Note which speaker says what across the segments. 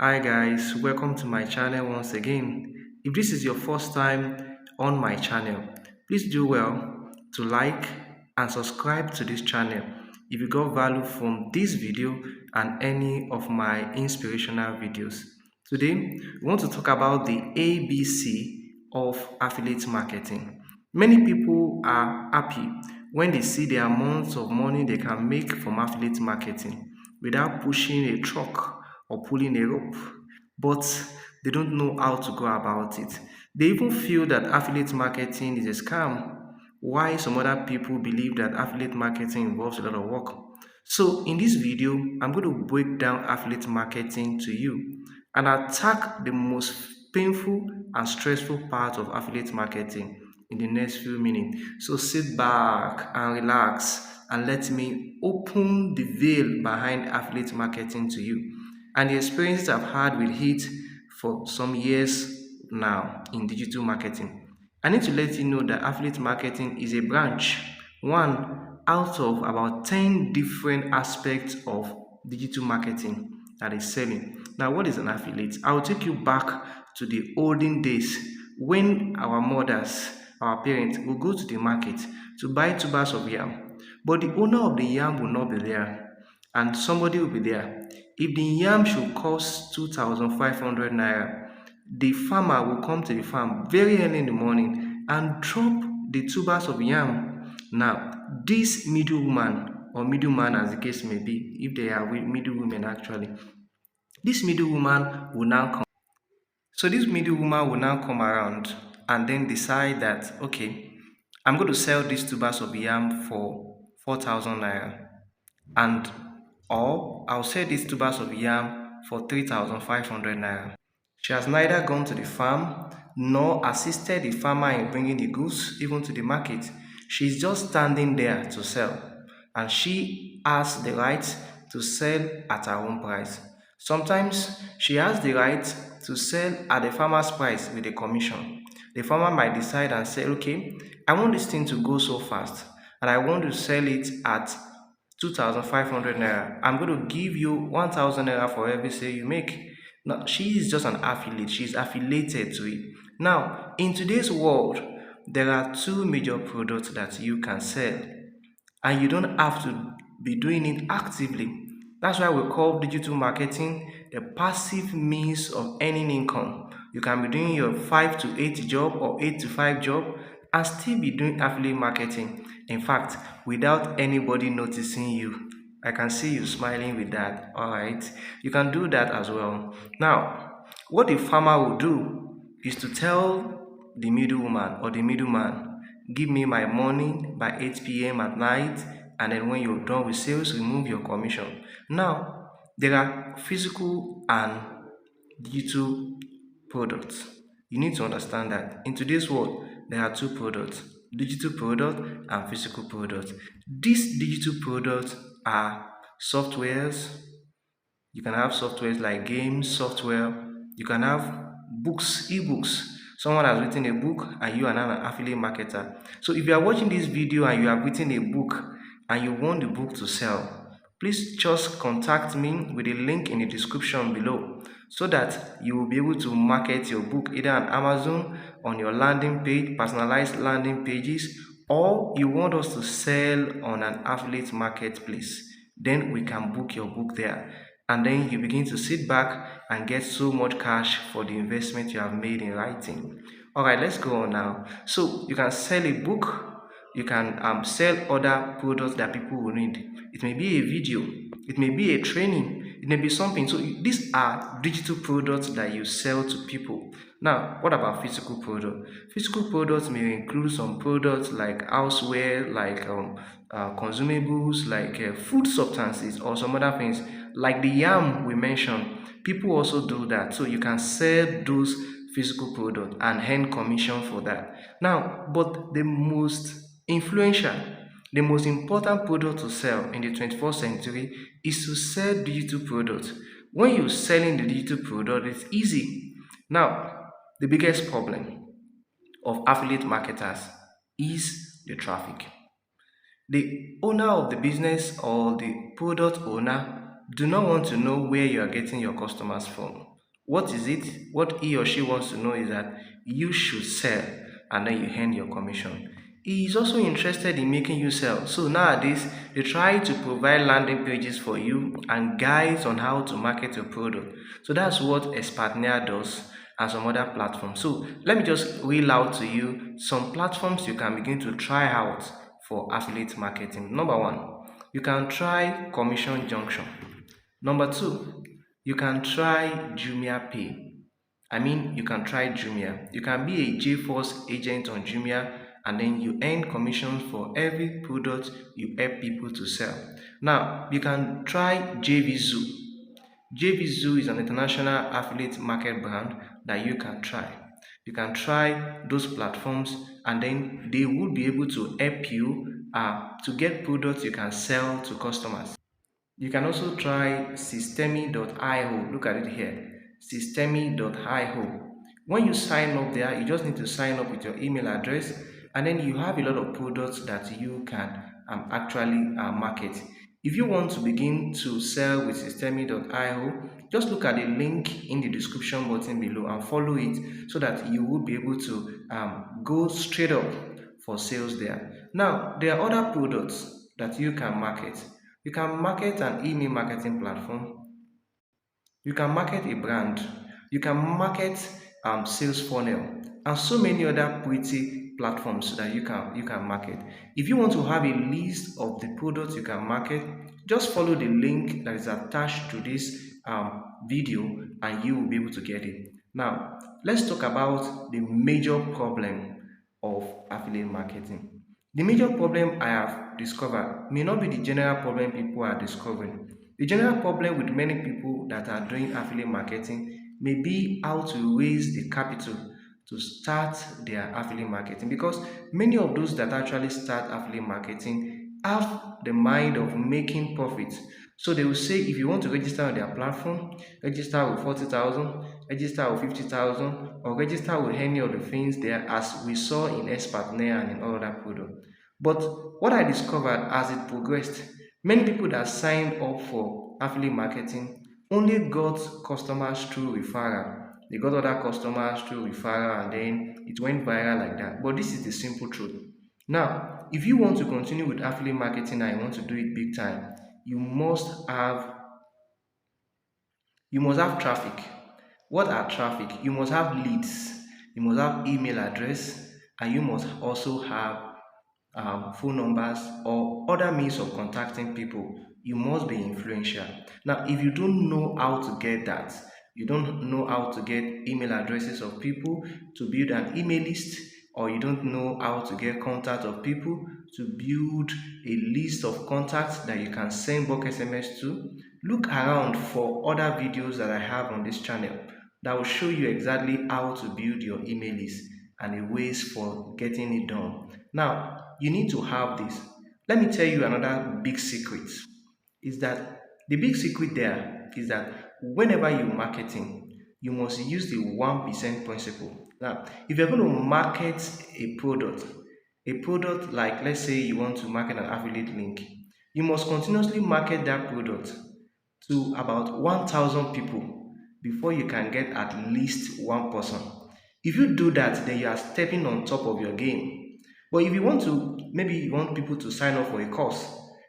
Speaker 1: Hi guys, welcome to my channel once again. If this is your first time on my channel, please do well to like and subscribe to this channel if you got value from this video and any of my inspirational videos. Today, we want to talk about the ABC of affiliate marketing. Many people are happy when they see the amounts of money they can make from affiliate marketing without pushing a truck or pulling a rope, but they don't know how to go about it. They even feel that affiliate marketing is a scam, why some other people believe that affiliate marketing involves a lot of work. So in this video, I'm going to break down affiliate marketing to you and attack the most painful and stressful part of affiliate marketing in the next few minutes. So sit back and relax and let me open the veil behind affiliate marketing to you and the experiences I've had with it for some years now in digital marketing. I need to let you know that affiliate marketing is a branch, one out of about 10 different aspects of digital marketing that is selling. Now, what is an affiliate? I'll take you back to the olden days when our mothers, our parents, will go to the market to buy tubers of yam, but the owner of the yam will not be there and somebody will be there. If the yam should cost 2,500 naira, the farmer will come to the farm very early in the morning and drop the tubers of yam. Now, this middlewoman or middleman, as the case may be, if they are middlewomen actually, this middlewoman will now come. So this middlewoman will now come around and then decide that, okay, I'm going to sell these tubers of yam for 4,000 naira, and or I'll sell these tubers of yam for 3,500 naira. She has neither gone to the farm nor assisted the farmer in bringing the goods even to the market. She's just standing there to sell, and she has the right to sell at her own price. Sometimes she has the right to sell at the farmer's price with a commission. The farmer might decide and say, okay, I want this thing to go so fast and I want to sell it at 2,500 naira. I'm going to give you 1,000 naira for every sale you make. Now, she is just an affiliate. She's affiliated to it. Now, in today's world, there are two major products that you can sell, and you don't have to be doing it actively. That's why we call digital marketing a passive means of earning income. You can be doing your 5 to 8 job or 8 to 5 job and still be doing affiliate marketing. In fact, without anybody noticing you. I can see you smiling with that. All right. You can do that as well. Now, what the farmer will do is to tell the middlewoman or the middleman, give me my money by 8 p.m. at night, and then when you're done with sales, remove your commission. Now, there are physical and digital products. You need to understand that in today's world, there are two products, digital product and physical product. These digital products are softwares. You can have softwares like games, software. You can have books, ebooks. Someone has written a book and you are now an affiliate marketer. So if you are watching this video and you have written a book and you want the book to sell, please just contact me with a link in the description below so that you will be able to market your book either on Amazon, on your landing page, personalized landing pages, or you want us to sell on an affiliate marketplace. Then we can book your book there, and then you begin to sit back and get so much cash for the investment you have made in writing. All right, let's go on now. So you can sell a book, you can sell other products that people will need. It may be a video, it may be a training, it may be something. So these are digital products that you sell to people. Now, what about physical products? Physical products may include some products like houseware, like consumables, like food substances, or some other things like the yam we mentioned. People also do that, so you can sell those physical products and earn commission for that. Now, but the most influential, the most important product to sell in the 21st century is to sell digital products. When you're selling the digital product, it's easy. Now, the biggest problem of affiliate marketers is the traffic. The owner of the business or the product owner do not want to know where you are getting your customers from. What is it? What he or she wants to know is that you should sell and then you earn your commission. He is also interested in making you sell. So nowadays, they try to provide landing pages for you and guides on how to market your product. So that's what Expertnaire does and some other platforms. So let me just reel out to you some platforms you can begin to try out for affiliate marketing. Number one, you can try Commission Junction. Number two, you can try Jumia Pay. You can try Jumia. You can be a JForce agent on Jumia and then you earn commissions for every product you help people to sell. Now, you can try JVZoo. JVZoo is an international affiliate market brand that you can try. You can try those platforms and then they will be able to help you to get products you can sell to customers. You can also try systemi.io. Look at it here. Systemi.io. When you sign up there, you just need to sign up with your email address and then you have a lot of products that you can actually market. If you want to begin to sell with systemi.io, just look at the link in the description button below and follow it so that you will be able to go straight up for sales there. Now, there are other products that you can market. You can market an email marketing platform. You can market a brand. You can market sales funnel and so many other pretty platforms that you can market. If you want to have a list of the products you can market, just follow the link that is attached to this video and you will be able to get it. Now, let's talk about the major problem of affiliate marketing. The major problem I have discovered may not be the general problem people are discovering. The general problem with many people that are doing affiliate marketing may be how to raise the capital to start their affiliate marketing, because many of those that actually start affiliate marketing have the mind of making profits. So they will say if you want to register on their platform, register with 40,000, register with 50,000, or register with any of the things there as we saw in Expertnaire and in all other products. But what I discovered as it progressed, many people that signed up for affiliate marketing only got customers through referral. They got other customers through referral and then it went viral like that. But this is the simple truth. Now, if you want to continue with affiliate marketing and you want to do it big time, you must have traffic. What are traffic? You must have leads, you must have email address, and you must also have phone numbers or other means of contacting people. You must be influential. Now, if you don't know how to get that, you don't know how to get email addresses of people to build an email list, or you don't know how to get contact of people to build a list of contacts that you can send bulk SMS to, look around for other videos that I have on this channel that will show you exactly how to build your email list and the ways for getting it done. Now, you need to have this. Let me tell you another big secret is that the big secret there is that whenever you're marketing, you must use the 1% principle. Now, if you're going to market a product like, let's say you want to market an affiliate link, you must continuously market that product to about 1,000 people before you can get at least one person. If you do that, then you are stepping on top of your game. But if you want to, maybe you want people to sign up for a course,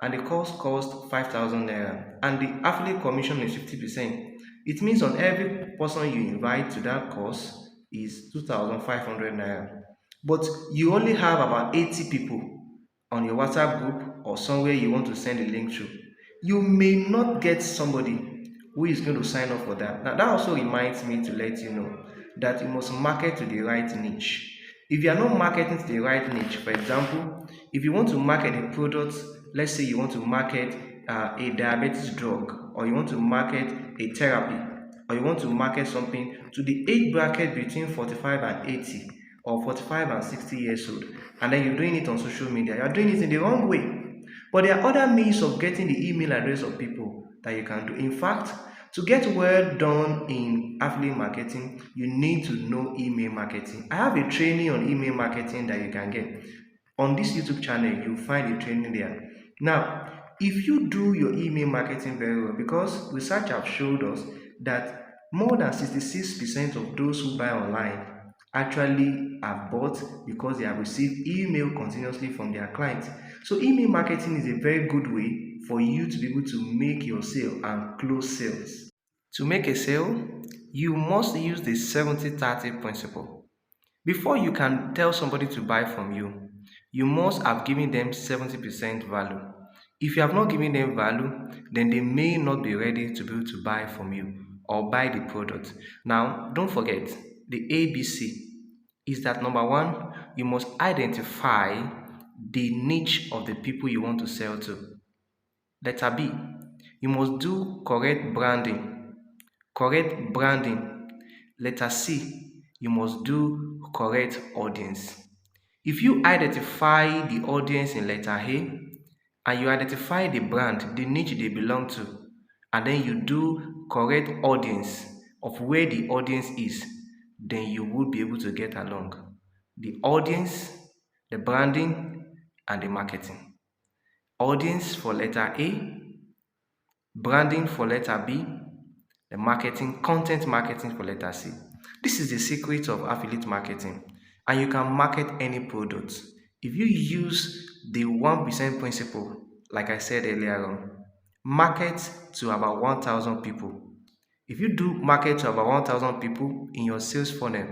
Speaker 1: and the course costs 5,000 naira, and the affiliate commission is 50%. It means on every person you invite to that course is 2,500 naira. But you only have about 80 people on your WhatsApp group or somewhere you want to send a link to. You may not get somebody who is going to sign up for that. Now, that also reminds me to let you know that you must market to the right niche. If you are not marketing to the right niche, for example, if you want to market a product, let's say you want to market a diabetes drug, or you want to market a therapy, or you want to market something to the age bracket between 45 and 80, or 45 and 60 years old, and then you're doing it on social media, you're doing it in the wrong way. But there are other means of getting the email address of people that you can do. In fact, to get well done in affiliate marketing, you need to know email marketing. I have a training on email marketing that you can get. On this YouTube channel, you'll find a training there. Now, if you do your email marketing very well, because research have showed us that more than 66% of those who buy online actually have bought because they have received email continuously from their clients. So email marketing is a very good way for you to be able to make your sale and close sales. To make a sale, you must use the 70-30 principle. Before you can tell somebody to buy from you, you must have given them 70% value. If you have not given them value, then they may not be ready to be able to buy from you or buy the product. Now, don't forget, the ABC is that number one, you must identify the niche of the people you want to sell to. Letter B, you must do correct branding. Correct branding. Letter C, you must do correct audience. If you identify the audience in letter A and you identify the brand, the niche they belong to, and then you do correct audience of where the audience is, then you will be able to get along. The audience, the branding, and the marketing. Audience for letter A, branding for letter B, the marketing, content marketing for letter C. This is the secret of affiliate marketing, and you can market any product. If you use the 1% principle, like I said earlier on, market to about 1,000 people. If you do market to about 1,000 people in your sales funnel,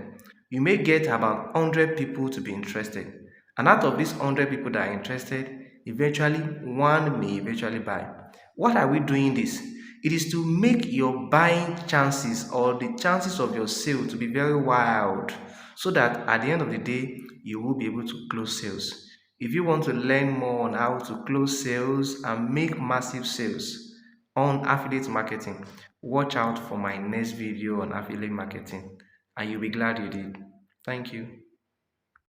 Speaker 1: you may get about 100 people to be interested. And out of these 100 people that are interested, eventually one may eventually buy. What are we doing this? It is to make your buying chances or the chances of your sale to be very wild, so that at the end of the day, you will be able to close sales. If you want to learn more on how to close sales and make massive sales on affiliate marketing, watch out for my next video on affiliate marketing, and you'll be glad you did. Thank you.